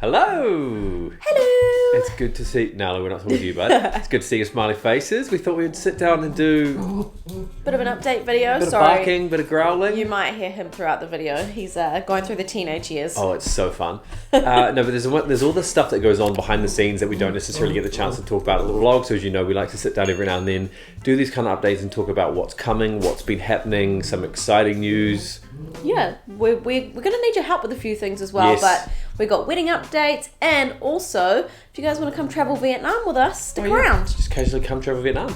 Hello! Hello! It's good to see... Nalu, we're not talking to you, bud. It's good to see your smiley faces. We thought we'd sit down and do... Bit of an update video. Bit of barking, bit of growling. You might hear him throughout the video. He's going through the teenage years. Oh, it's so fun. No, but there's all this stuff that goes on behind the scenes that we don't necessarily get the chance to talk about at the vlog. So as you know, we like to sit down every now and then, do these kind of updates and talk about what's coming, what's been happening, some exciting news. Yeah, we're going to need your help with a few things as well. Yes. But we got wedding updates, and also, if you guys want to come travel Vietnam with us, stick around. Just occasionally come travel Vietnam.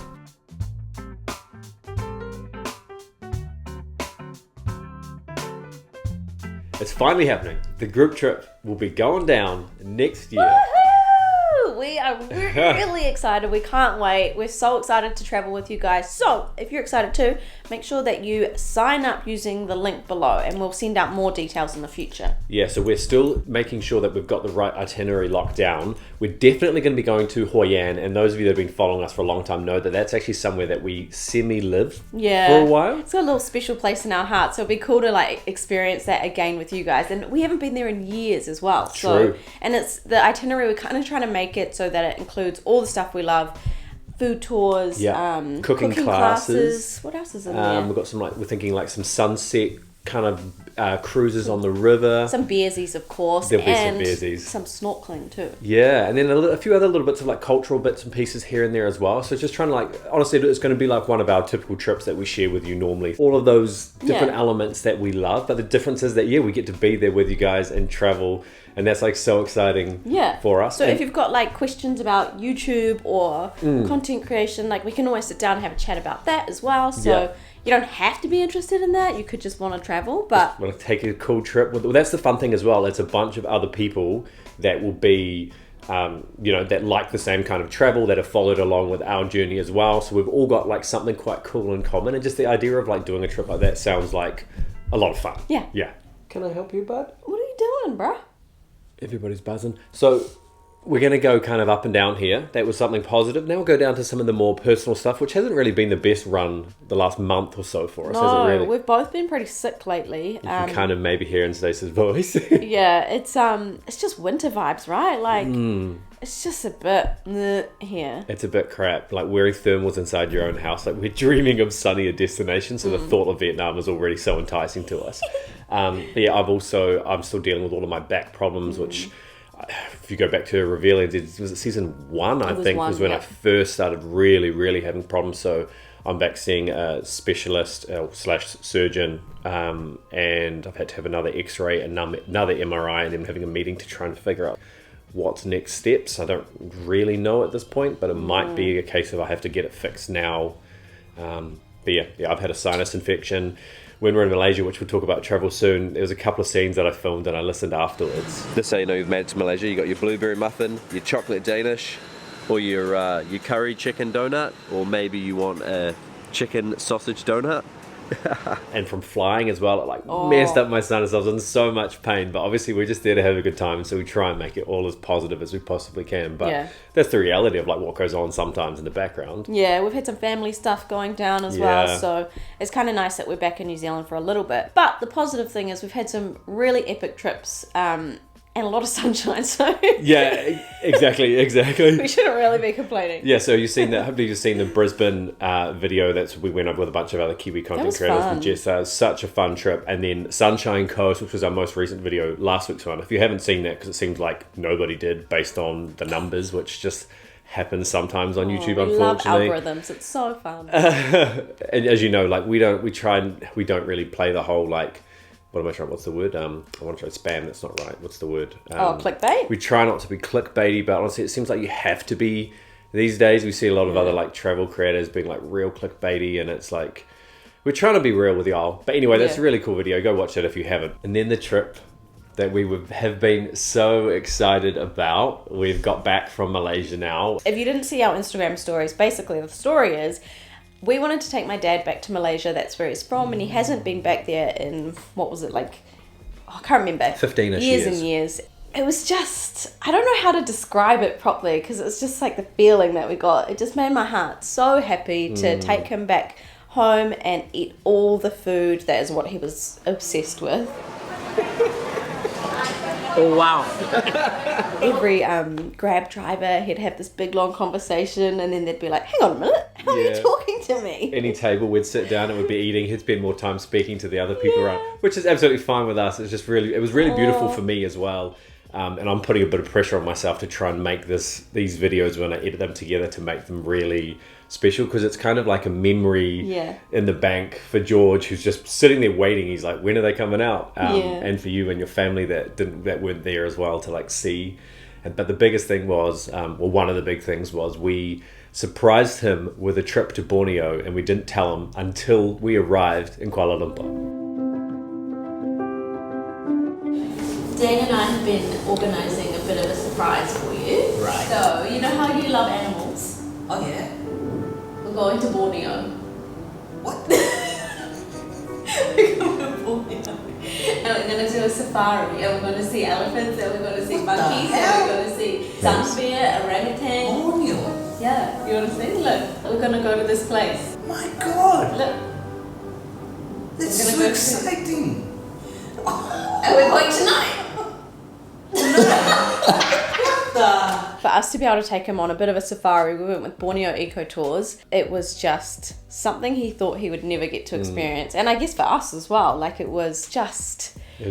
It's finally happening. The group trip will be going down next year. Woohoo! We are really excited. We can't wait. We're so excited to travel with you guys. So, if you're excited too, make sure that you sign up using the link below, and we'll send out more details in the future. Yeah, so we're still making sure that we've got the right itinerary locked down. We're definitely going to be going to Hoi An, and those of you that have been following us for a long time know that that's actually somewhere that we semi-live for a while. It's got a little special place in our heart, so it'd be cool to like experience that again with you guys. And we haven't been there in years as well. True. And it's the itinerary, we're kind of trying to make it so that it includes all the stuff we love. Food tours, cooking classes. What else is in there? We've got some we're thinking some sunset kind of cruises on the river. Some beersies, of course. There'll be and some beersies. Some snorkeling too. Yeah, and then a few other little bits of cultural bits and pieces here and there as well. So just trying to honestly, it's going to be like one of our typical trips that we share with you normally. All of those different elements that we love, but the difference is that we get to be there with you guys and travel. And that's so exciting for us. So if you've got questions about YouTube or content creation, we can always sit down and have a chat about that as well. So you don't have to be interested in that. You could just want to travel, but want to take a cool trip. Well, that's the fun thing as well. It's a bunch of other people that will be, that like the same kind of travel, that have followed along with our journey as well. So we've all got something quite cool in common. And just the idea of doing a trip like that sounds like a lot of fun. Yeah. Yeah. Can I help you, bud? What are you doing, bruh? Everybody's buzzing. So we're going to go kind of up and down here. That was something positive. Now we'll go down to some of the more personal stuff, which hasn't really been the best run the last month or so for us, has it really? We've both been pretty sick lately. You can kind of maybe hear in Stace's voice. Yeah, it's just winter vibes, right? It's just a bit here. It's a bit crap. Wearing thermals inside your own house. We're dreaming of sunnier destinations, so the thought of Vietnam is already so enticing to us. But yeah, I'm still dealing with all of my back problems, which, if you go back to revealing, was it season 1? I think was when I first started really, really having problems. So I'm back seeing a specialist / surgeon, and I've had to have another X-ray, another MRI, and then having a meeting to try and figure out what's next steps. I don't really know at this point, but it might be a case of I have to get it fixed now. But yeah, I've had a sinus infection. When we're in Malaysia, which we'll talk about travel soon, there was a couple of scenes that I filmed and I listened afterwards. Just so you know, you've made it to Malaysia. You got your blueberry muffin, your chocolate Danish, or your curry chicken donut, or maybe you want a chicken sausage donut. And from flying as well, it messed up my sinus. I was in so much pain, but obviously we're just there to have a good time, so we try and make it all as positive as we possibly can. But that's the reality of what goes on sometimes in the background. Yeah, we've had some family stuff going down as well, so it's kind of nice that we're back in New Zealand for a little bit. But the positive thing is we've had some really epic trips, and a lot of sunshine, so yeah, exactly. We shouldn't really be complaining. Yeah, so hopefully you've seen the Brisbane video. We went over with a bunch of other Kiwi content creators with Jess. It was such a fun trip. And then Sunshine Coast, which was our most recent video, last week's one. If you haven't seen that, because it seems like nobody did based on the numbers, which just happens sometimes on YouTube, unfortunately. We love algorithms. It's so fun. And as you know, we don't really play the whole what am I trying? What's the word? I want to try spam. That's not right. What's the word? Clickbait? We try not to be clickbaity, but honestly, it seems like you have to be these days. We see a lot of other travel creators being real clickbaity, and it's we're trying to be real with y'all. But anyway, that's a really cool video. Go watch it if you haven't. And then the trip that we have been so excited about. We've got back from Malaysia now. If you didn't see our Instagram stories, basically the story is, we wanted to take my dad back to Malaysia. That's where he's from, and he hasn't been back there in, what was it, I can't remember. 15-ish years. And years. It was just, I don't know how to describe it properly, because it's just the feeling that we got. It just made my heart so happy to take him back home and eat all the food. That is what he was obsessed with. Oh, wow. Every Grab driver, he'd have this big long conversation, and then they'd be like, hang on a minute, how are you talking to me? Any table we'd sit down and we'd be eating, he'd spend more time speaking to the other people around, which is absolutely fine with us. It's just really, it was really beautiful for me as well. And I'm putting a bit of pressure on myself to try and make these videos, when I edit them together, to make them really special, because it's kind of like a memory in the bank for George, who's just sitting there waiting. He's like, when are they coming out? And for you and your family that weren't there as well to like see. But the biggest thing was, one of the big things was, we surprised him with a trip to Borneo, and we didn't tell him until we arrived in Kuala Lumpur. Dane and I have been organising a bit of a surprise for you. Right. So, you know how you love animals? Oh, yeah? We're going to Borneo. What? We're going to Borneo. And we're going to do a safari. And we're going to see elephants. And we're going to see monkeys. And we're going to see sun bear, orangutan. Borneo? Yeah. You want to see? Look. We're going to go to this place. My God! Look. That's so exciting! And we're going tonight. For us to be able to take him on a bit of a safari, we went with Borneo Eco Tours. It was just something he thought he would never get to experience. And I guess for us as well, like it was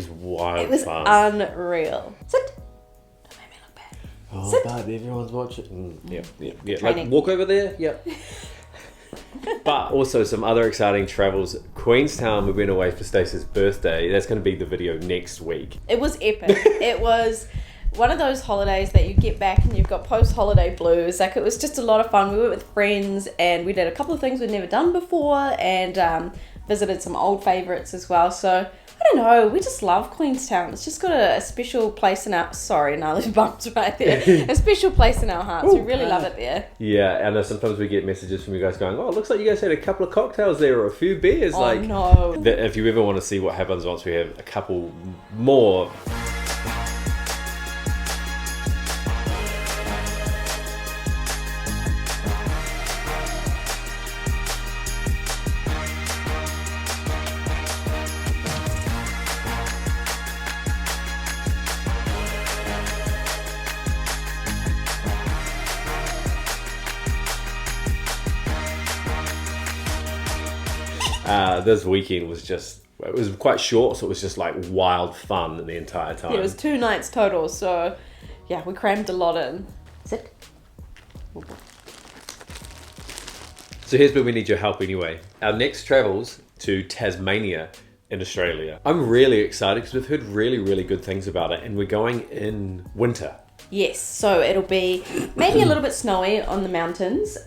wild. It was fun. unreal. Sit. Don't make me look bad. Oh, Sit. but everyone's watching. Yeah. Like, Training. walk over there. Yep. But also some other exciting travels. Queenstown, we went away for Stacey's birthday. That's going to be the video next week. It was epic. It was one of those holidays that you get back and you've got post-holiday blues. Like, it was just a lot of fun. We went with friends and we did a couple of things we'd never done before, and visited some old favourites as well. So I don't know, we just love Queenstown. It's just got a special place in our... Sorry, Nalu's bumps right there. A special place in our hearts. We really love it there. Yeah, and sometimes we get messages from you guys going, oh, it looks like you guys had a couple of cocktails there or a few beers. Oh, no. If you ever want to see what happens once we have a couple more... this weekend was just, it was quite short, so it was just like wild fun the entire time. Yeah, it was 2 nights total, so yeah, we crammed a lot in. Sit. So here's where we need your help anyway. Our next travel's to Tasmania in Australia. I'm really excited because we've heard really, really good things about it, and we're going in winter. Yes, so it'll be maybe a little bit snowy on the mountains.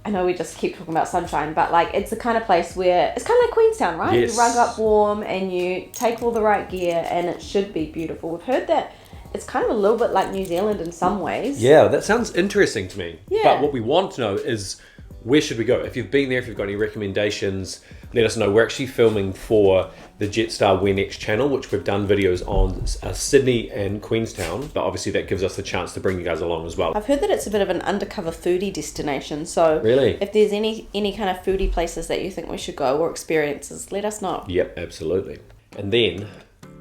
I know we just keep talking about sunshine, but like it's the kind of place where it's kind of like Queenstown, right? Yes. You rug up warm and you take all the right gear, and it should be beautiful. We've heard that it's kind of a little bit like New Zealand in some ways. Yeah, that sounds interesting to me. Yeah. But what we want to know is, where should we go? If you've been there, if you've got any recommendations, let us know. We're actually filming for the Jetstar WeNext channel, which we've done videos on Sydney and Queenstown, but obviously that gives us the chance to bring you guys along as well. I've heard that it's a bit of an undercover foodie destination, so Really? if there's any kind of foodie places that you think we should go or experiences, let us know. Yep, absolutely. And then,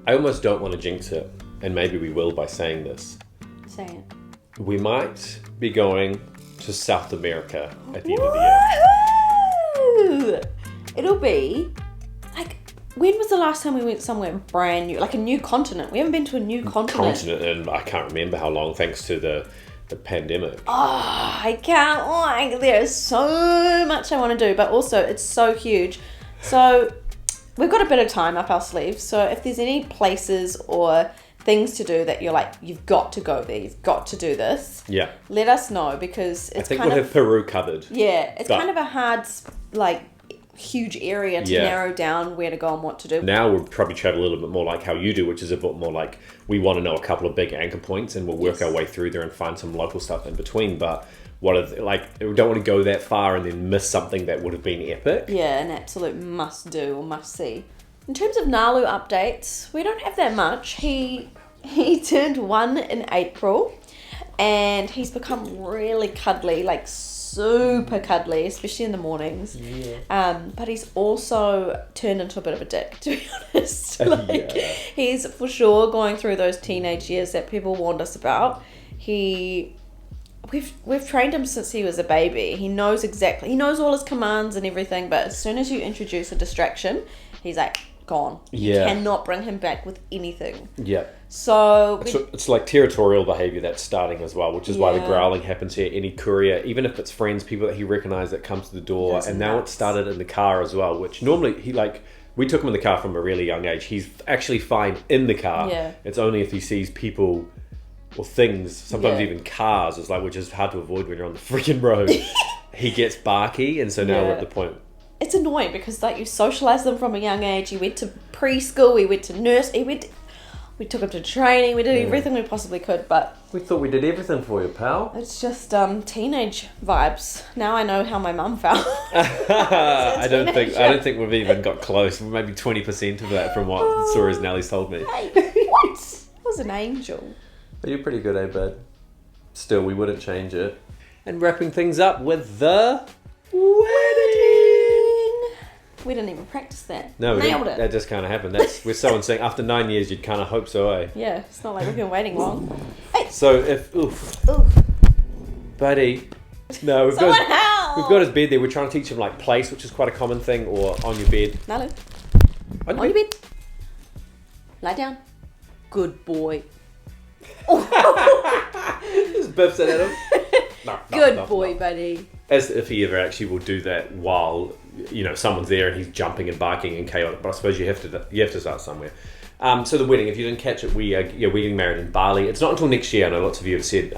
I almost don't want to jinx it, and maybe we will by saying this. Say it. We might be going to South America at the end of the year. Woohoo! It'll be like, when was the last time we went somewhere brand new, like a new continent? We haven't been to a new continent. And I can't remember how long, thanks to the pandemic. Oh, I can't, like, there's so much I want to do, but also it's so huge. So we've got a bit of time up our sleeves. So if there's any places or things to do that you're like, you've got to go there, you've got to do this, Yeah. let us know, because it's I think kind we'll of, have Peru covered. yeah, it's But- kind of a hard, like, huge area to narrow down where to go and what to do. Now we'll probably travel a little bit more like how you do, which is a bit more like, we want to know a couple of big anchor points and we'll work our way through there and find some local stuff in between. But we don't want to go that far and then miss something that would have been epic. Yeah, an absolute must do or must see. In terms of Nalu updates, we don't have that much. He turned 1 in April and he's become really cuddly, like so super cuddly, especially in the mornings. Yeah. But he's also turned into a bit of a dick, to be honest. Like, Yeah. he's for sure going through those teenage years that people warned us about. We've trained him since he was a baby. He knows all his commands and everything, but as soon as you introduce a distraction, he's like gone. Yeah. You cannot bring him back with anything. Yeah. So It's like territorial behaviour that's starting as well, which is why the Yeah. growling happens here. Any courier, even if it's friends, people that he recognised that comes to the door, That's and now nuts. it started in the car as well, which normally we took him in the car from a really young age. He's actually fine in the car. Yeah. It's only if he sees people or things, sometimes Yeah. even cars, it's like, which is hard to avoid when you're on the freaking road. He gets barky, and so now we're Yeah. at the point. it's annoying because like you socialise them from a young age. He went to preschool, we went to nurse, we took him to training, we did everything we possibly could, but We thought we did everything for you, pal. it's just teenage vibes. Now I know how my mum felt. I don't teenager. think we've even got close. Maybe 20% of that from what stories Nellie's told me. Hey, what? I was an angel. But you're pretty good, eh, bud? Still, we wouldn't change it. And wrapping things up with the wedding. We didn't even practice that. No, we Nailed didn't. it. That just kind of happened. We're so insane. After 9 years, you'd kind of hope so, eh? Yeah, it's not like we've been waiting long. Hey, So if, buddy, no, someone help! we've got his bed there. We're trying to teach him like place, which is quite a common thing, or on your bed. Nalu, On on your bed. Lie down. Good boy. Just biffs it at him. No, Good boy, buddy. As if he ever actually will do that while someone's there and he's jumping and barking and chaotic. But I suppose you have to start somewhere. So the wedding, if you didn't catch it, we're getting married in Bali. It's not until next year. I know lots of you have sent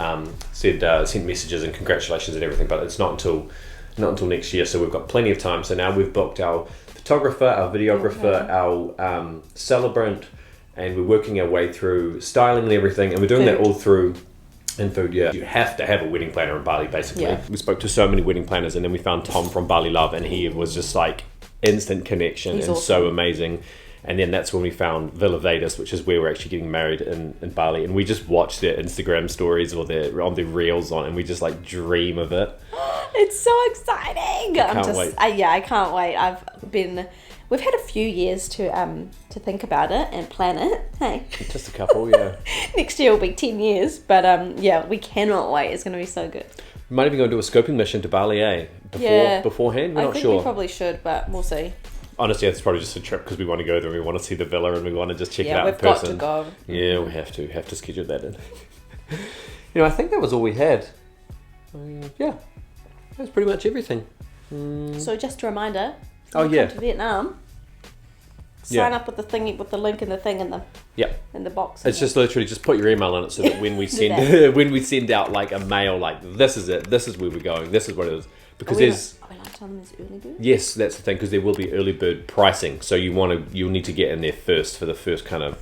messages and congratulations and everything, but it's not until next year. So we've got plenty of time. So now we've booked our photographer, our videographer, our celebrant, and we're working our way through styling and everything. And we're doing that all through. And food, yeah. You have to have a wedding planner in Bali, basically. Yeah. We spoke to so many wedding planners, and then we found Tom from Bali Love, and he was just like instant connection. He's and awesome. so amazing. And then that's when we found Villa Vedas, which is where we're actually getting married in Bali. And we just watch their Instagram stories or on their reels and we just like dream of it. It's so exciting. Can't wait. I can't wait. We've had a few years to think about it and plan it. Hey, Just a couple, yeah. next year will be 10 years, but we cannot wait. It's going to be so good. We might even go do a scoping mission to Bali, eh? Beforehand? We're I not think sure. we probably should, but we'll see. Honestly, it's probably just a trip because we want to go there and we want to see the villa and we want to just check it Yeah, out in we've got person. to go. Yeah, we have to schedule that in. I think that was all we had. Yeah, that's pretty much everything. So just a reminder. Oh, when you yeah. come to Vietnam. Sign up with the thingy, with the link in the thing in the box. It's just literally just put your email in it so that when we Do send that. when we send out like a mail like this is it, this is where we're going, this is what it is. Because Are we there's allowed to tell them there's early bird? yes, that's the thing, because there will be early bird pricing. So you'll need to get in there first for the first kind of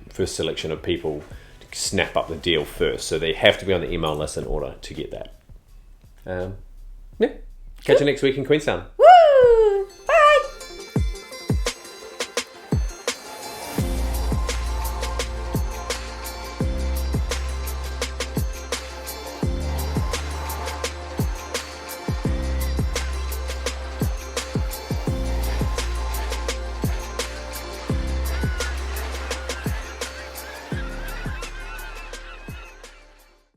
first selection of people to snap up the deal first. So they have to be on the email list in order to get that. Yeah. Catch you next week in Queenstown.